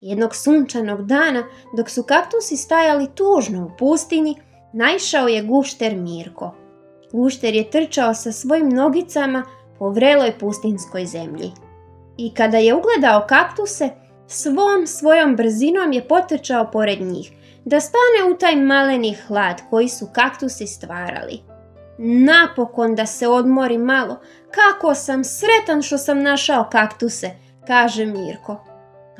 Jednog sunčanog dana, dok su kaktusi stajali tužno u pustinji, naišao je gušter Mirko. Gušter je trčao sa svojim nogicama po vreloj pustinskoj zemlji. I kada je ugledao kaktuse, svojom brzinom je potrčao pored njih, da stane u taj maleni hlad koji su kaktusi stvarali. Napokon da se odmori malo, kako sam sretan što sam našao kaktuse, kaže Mirko.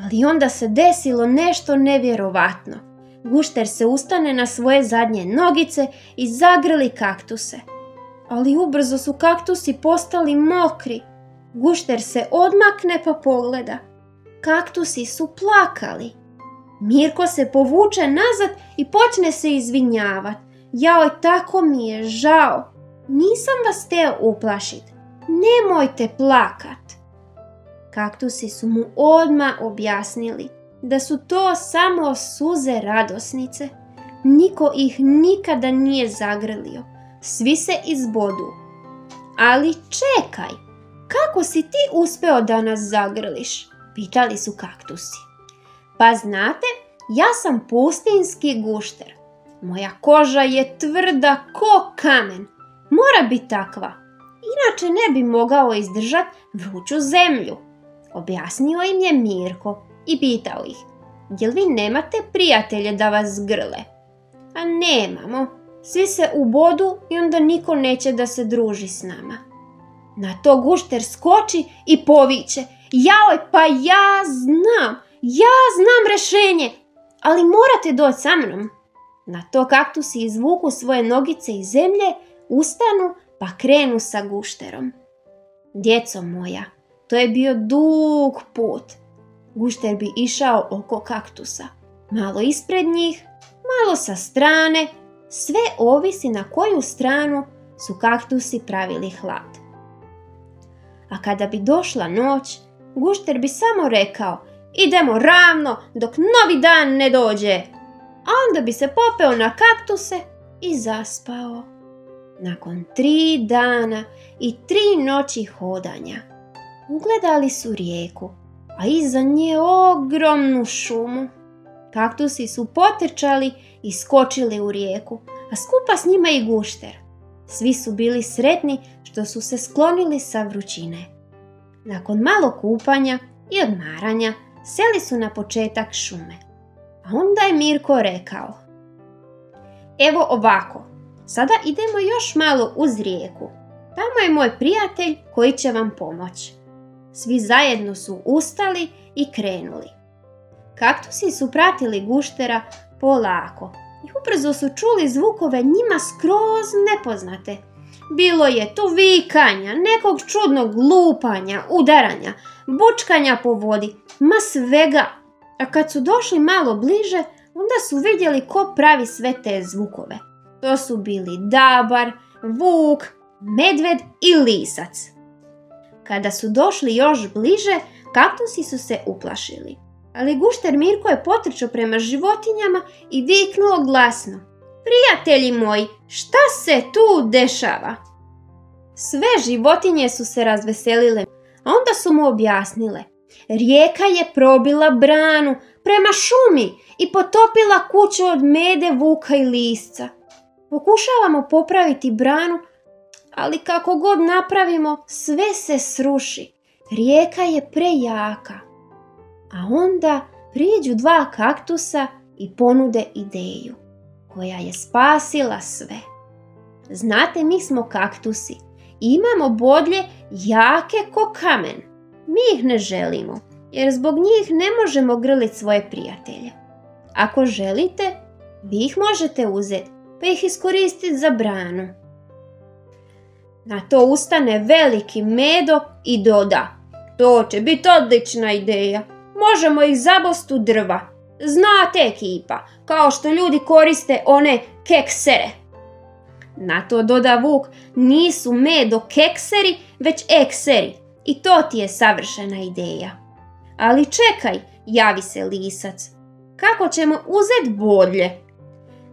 Ali onda se desilo nešto nevjerovatno. Gušter se ustane na svoje zadnje nogice i zagrli kaktuse. Ali ubrzo su kaktusi postali mokri. Gušter se odmakne pa pogleda. Kaktusi su plakali. Mirko se povuče nazad i počne se izvinjavati. Joj, tako mi je žao. Nisam vas teo uplašit. Nemojte plakat. Kaktusi su mu odmah objasnili da su to samo suze radosnice. Niko ih nikada nije zagrlio. Svi se izbodu. Ali čekaj, kako si ti uspeo da nas zagrliš? Pitali su kaktusi. Pa znate, ja sam pustinski gušter. Moja koža je tvrda ko kamen. Mora biti takva. Inače ne bi mogao izdržati vruću zemlju. Objasnio im je Mirko i pitao ih. Jel vi nemate prijatelje da vas grle? A nemamo. Svi se ubodu i onda niko neće da se druži s nama. Na to gušter skoči i poviče. Joj, pa ja znam rješenje, ali morate doći sa mnom. Na to kaktusi izvuku svoje nogice iz zemlje, ustanu pa krenu sa gušterom. Djeco moja, to je bio dug put. Gušter bi išao oko kaktusa. Malo ispred njih, malo sa strane. Sve ovisi na koju stranu su kaktusi pravili hlad. A kada bi došla noć, gušter bi samo rekao idemo ravno dok novi dan ne dođe. A onda bi se popeo na kaktuse i zaspao. Nakon 3 dana i 3 noći hodanja, ugledali su rijeku, a iza nje ogromnu šumu. Kaktusi su potrčali i skočili u rijeku, a skupa s njima i gušter. Svi su bili sretni što su se sklonili sa vrućine. Nakon malo kupanja i odmaranja, seli su na početak šume. A onda je Mirko rekao: evo ovako, sada idemo još malo uz rijeku. Tamo je moj prijatelj koji će vam pomoći. Svi zajedno su ustali i krenuli. Kaktusi su pratili guštera polako i ubrzo su čuli zvukove njima skroz nepoznate. Bilo je tu vikanja, nekog čudnog lupanja, udaranja, bučkanja po vodi, ma svega. A kad su došli malo bliže, onda su vidjeli ko pravi sve te zvukove. To su bili dabar, vuk, medved i lisac. Kada su došli još bliže, kaktusi su se uplašili. Ali gušter Mirko je potrčao prema životinjama i viknuo glasno: prijatelji moji, šta se tu dešava? Sve životinje su se razveselile, a onda su mu objasnile: rijeka je probila branu prema šumi i potopila kuću od mede, vuka i lisca. Pokušavamo popraviti branu, ali kako god napravimo, sve se sruši. Rijeka je prejaka. A onda priđu 2 kaktusa i ponude ideju, koja je spasila sve. Znate, mi smo kaktusi. Imamo bodlje jake ko kamen. Mi ih ne želimo, jer zbog njih ne možemo grliti svoje prijatelje. Ako želite, vi ih možete uzeti, pa ih iskoristiti za branu. Na to ustane veliki Medo i doda: to će biti odlična ideja. Možemo ih zabost u drva. Znate, ekipa, kao što ljudi koriste one keksere. Na to doda Vuk: nisu Medo kekseri, već ekseri. I to ti je savršena ideja. Ali čekaj, javi se lisac. Kako ćemo uzeti bodlje?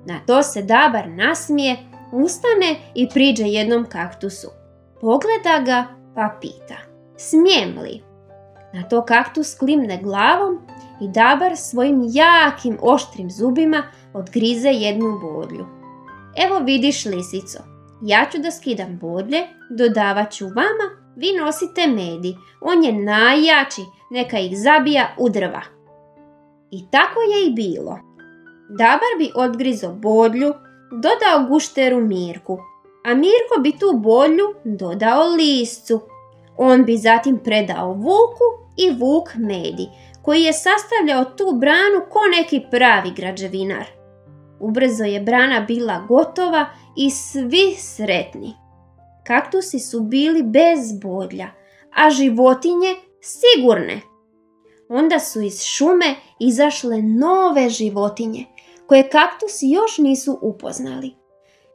Na to se dabar nasmije, ustane i priđe jednom kaktusu. Pogleda ga pa pita: smijem li? Na to kaktus klimne glavom i Dabar svojim jakim oštrim zubima odgrize jednu bodlju. Evo vidiš, lisico, ja ću da skidam bodlje, dodavat ću vama, vi nosite medi, on je najjači, neka ih zabija u drva. I tako je i bilo. Dabar bi odgrizo bodlju, dodao gušteru Mirku, a Mirko bi tu bodlju dodao liscu. On bi zatim predao Vuku i Vuk medi, koji je sastavljao tu branu ko neki pravi građevinar. Ubrzo je brana bila gotova i svi sretni. Kaktusi su bili bez bodlja, a životinje sigurne. Onda su iz šume izašle nove životinje, koje kaktusi još nisu upoznali.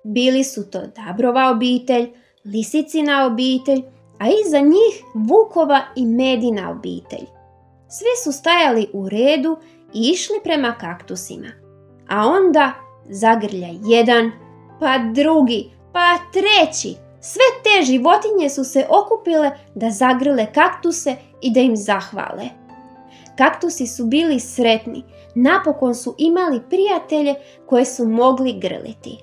Bili su to Dabrova obitelj, Lisicina obitelj, a iza njih Vukova i Medina obitelj. Svi su stajali u redu i išli prema kaktusima. A onda zagrlja jedan, pa drugi, pa treći. Sve te životinje su se okupile da zagrle kaktuse i da im zahvale. Kaktusi su bili sretni, napokon su imali prijatelje koje su mogli grliti,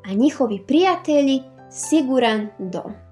a njihovi prijatelji siguran dom.